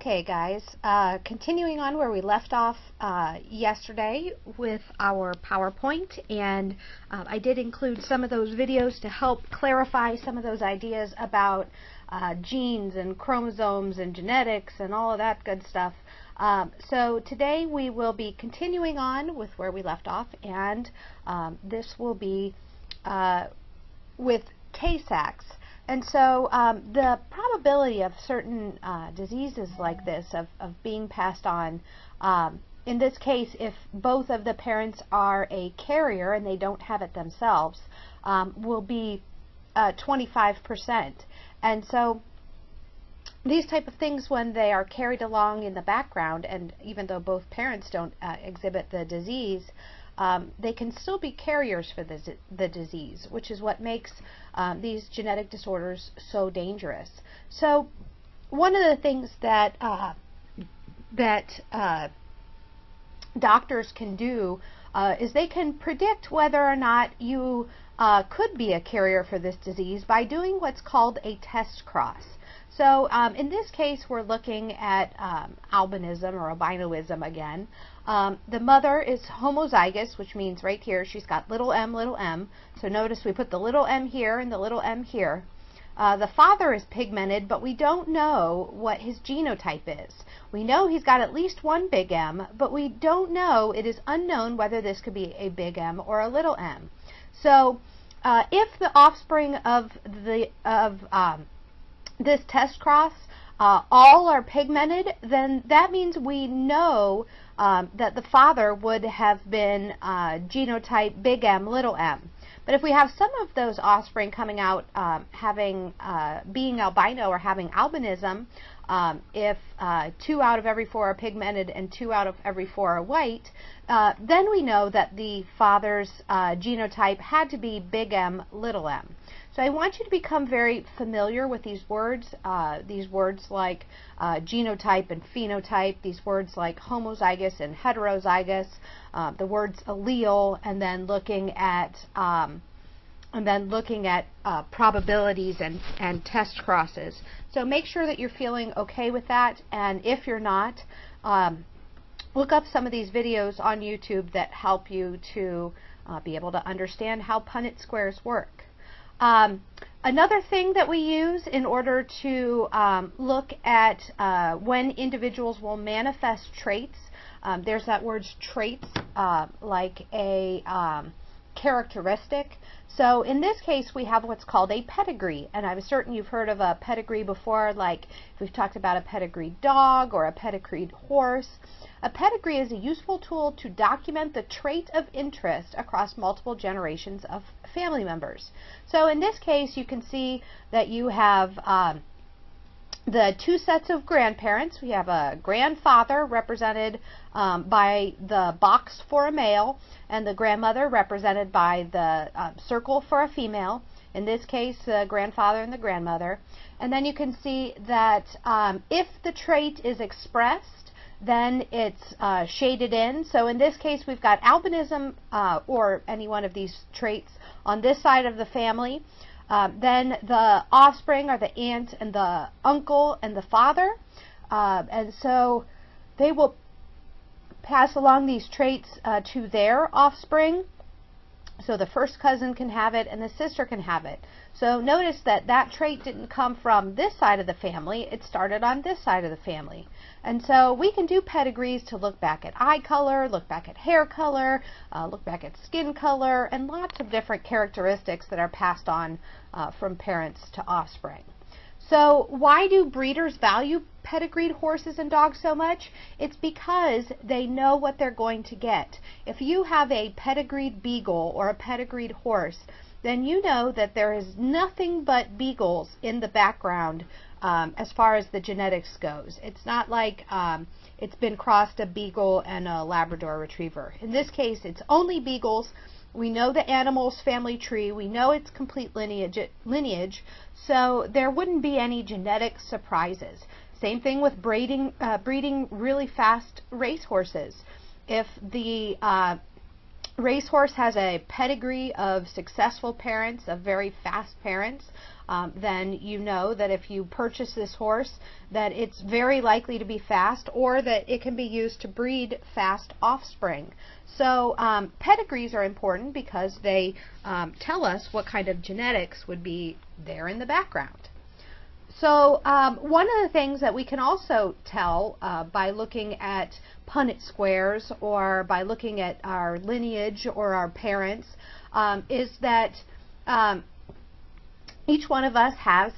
Okay guys, continuing on where we left off yesterday with our PowerPoint, and I did include some of those videos to help clarify some of those ideas about genes and chromosomes and genetics and all of that good stuff. So today we will be continuing on with where we left off, and this will be with Tay-Sachs. And so the probability of certain diseases like this, of being passed on, in this case, if both of the parents are a carrier and they don't have it themselves, will be 25%. And so these type of things, when they are carried along in the background, and even though both parents don't exhibit the disease, they can still be carriers for the disease, which is what makes these genetic disorders so dangerous. So one of the things that doctors can do is they can predict whether or not you could be a carrier for this disease by doing what's called a test cross. So in this case, we're looking at albinism or albinoism again. The mother is homozygous, which means right here she's got little m. So notice we put the little m here and the little m here. The father is pigmented, but we don't know what his genotype is. We know he's got at least one big M, but we don't know, it is unknown whether this could be a big M or a little m. So if the offspring of this test cross all are pigmented, then that means we know that the father would have been genotype big M, little m. But if we have some of those offspring coming out being albino or having albinism, if 2 out of every 4 are pigmented and 2 out of every 4 are white, then we know that the father's genotype had to be big M, little m. So I want you to become very familiar with these words like genotype and phenotype, these words like homozygous and heterozygous, the words allele, and then looking at probabilities and test crosses. So make sure that you're feeling okay with that, and if you're not, look up some of these videos on YouTube that help you to be able to understand how Punnett squares work. Another thing that we use in order to look at when individuals will manifest traits, there's that word traits, like a characteristic. So in this case we have what's called a pedigree, and I'm certain you've heard of a pedigree before, like if we've talked about a pedigreed dog or a pedigreed horse. A pedigree is a useful tool to document the trait of interest across multiple generations of family members. So in this case you can see that you have the 2 sets of grandparents. We have a grandfather represented by the box for a male, and the grandmother represented by the circle for a female. In this case, the grandfather and the grandmother. And then you can see that if the trait is expressed, then it's shaded in. So in this case we've got albinism or any one of these traits on this side of the family. Then the offspring are the aunt and the uncle and the father, and so they will pass along these traits to their offspring. So the first cousin can have it and the sister can have it. So notice that that trait didn't come from this side of the family, it started on this side of the family. And so we can do pedigrees to look back at eye color, look back at hair color, look back at skin color, and lots of different characteristics that are passed on from parents to offspring. So why do breeders value pedigreed horses and dogs so much? It's because they know what they're going to get. If you have a pedigreed beagle or a pedigreed horse, then you know that there is nothing but beagles in the background as far as the genetics goes. It's not like it's been crossed a beagle and a Labrador retriever. In this case, it's only beagles. We know the animal's family tree. We know its complete lineage, so there wouldn't be any genetic surprises. Same thing with breeding really fast racehorses. If the Racehorse has a pedigree of successful parents, of very fast parents. Then you know that if you purchase this horse, that it's very likely to be fast, or that it can be used to breed fast offspring. So pedigrees are important because they tell us what kind of genetics would be there in the background. So one of the things that we can also tell by looking at Punnett squares, or by looking at our lineage or our parents, is that each one of us has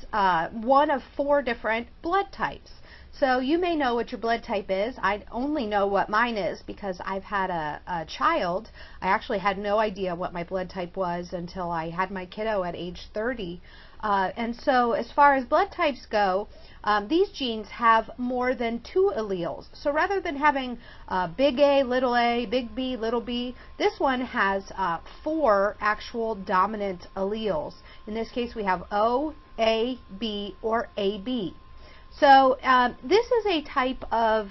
one of 4 different blood types. So you may know what your blood type is. I only know what mine is because I've had a child. I actually had no idea what my blood type was until I had my kiddo at age 30. And so as far as blood types go, these genes have more than 2 alleles. So rather than having big A, big B, little b, this one has 4 actual dominant alleles. In this case, we have O, A, B, or AB. So this is a type of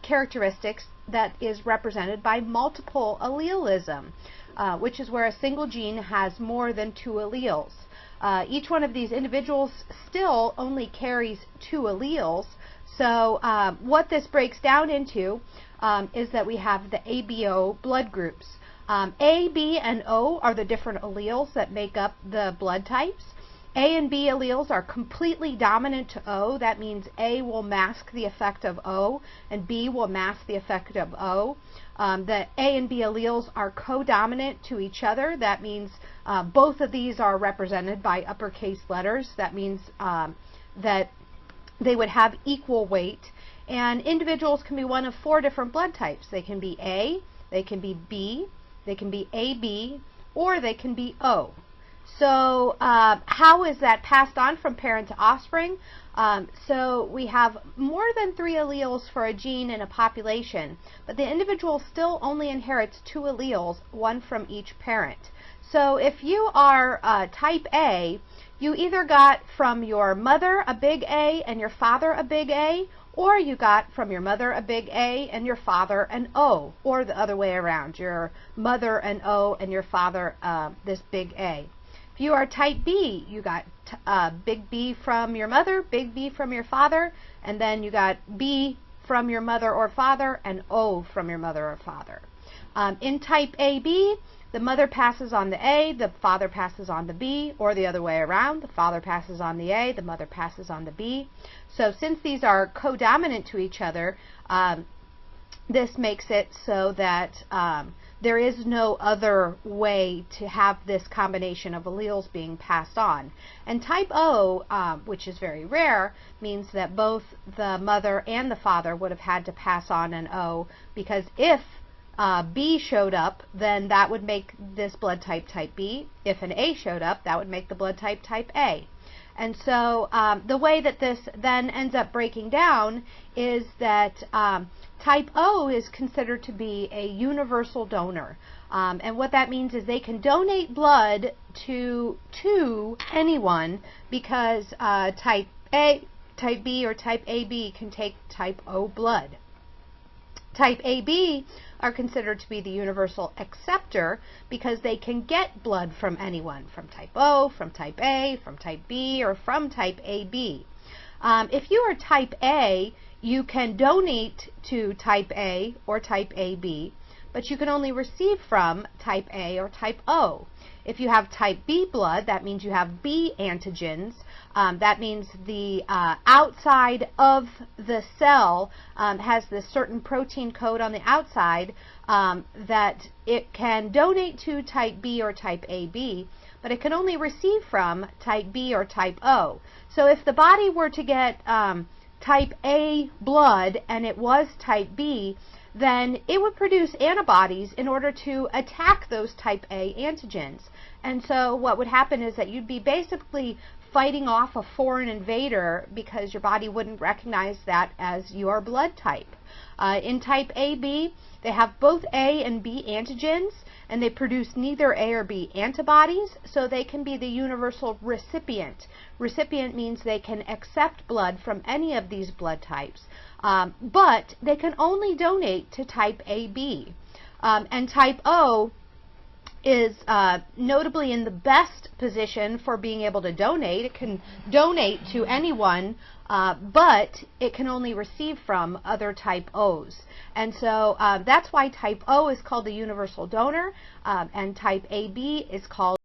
characteristics that is represented by multiple allelism, which is where a single gene has more than 2 alleles. Each one of these individuals still only carries 2 alleles. So what this breaks down into is that we have the ABO blood groups. A, B, and O are the different alleles that make up the blood types. A and B alleles are completely dominant to O. That means A will mask the effect of O, and B will mask the effect of O. The A and B alleles are co-dominant to each other. That means both of these are represented by uppercase letters. That means that they would have equal weight. And individuals can be one of 4 different blood types. They can be A, they can be B, they can be AB, or they can be O. So how is that passed on from parent to offspring? So we have more than 3 alleles for a gene in a population, but the individual still only inherits 2 alleles, one from each parent. So if you are type A, you either got from your mother a big A and your father a big A, or you got from your mother a big A and your father an O, or the other way around, your mother an O and your father this big A. If you are type B, you got big B from your mother, big B from your father, and then you got B from your mother or father and O from your mother or father. In type AB, the mother passes on the A, the father passes on the B, or the other way around. The father passes on the A, the mother passes on the B. So since these are co-dominant to each other, this makes it so that there is no other way to have this combination of alleles being passed on. And type O, which is very rare, means that both the mother and the father would have had to pass on an O, because if B showed up, then that would make this blood type type B. If an A showed up, that would make the blood type type A. And so the way that this then ends up breaking down is that type O is considered to be a universal donor. And what that means is they can donate blood to anyone, because type A, type B, or type AB can take type O blood. Type AB are considered to be the universal acceptor because they can get blood from anyone, from type O, from type A, from type B, or from type AB. If you are type A, you can donate to type A or type AB, but you can only receive from type A or type O. If you have type B blood, that means you have B antigens. That means the outside of the cell has this certain protein code on the outside that it can donate to type B or type AB, but it can only receive from type B or type O. So if the body were to get type A blood and it was type B, then it would produce antibodies in order to attack those type A antigens. And so what would happen is that you'd be basically fighting off a foreign invader because your body wouldn't recognize that as your blood type. In type AB, they have both A and B antigens, and they produce neither A or B antibodies, so they can be the universal recipient. Recipient means they can accept blood from any of these blood types, but they can only donate to type AB. And type O is notably in the best position for being able to donate. It can donate to anyone, but it can only receive from other type O's. And so that's why type O is called the universal donor, and type AB is called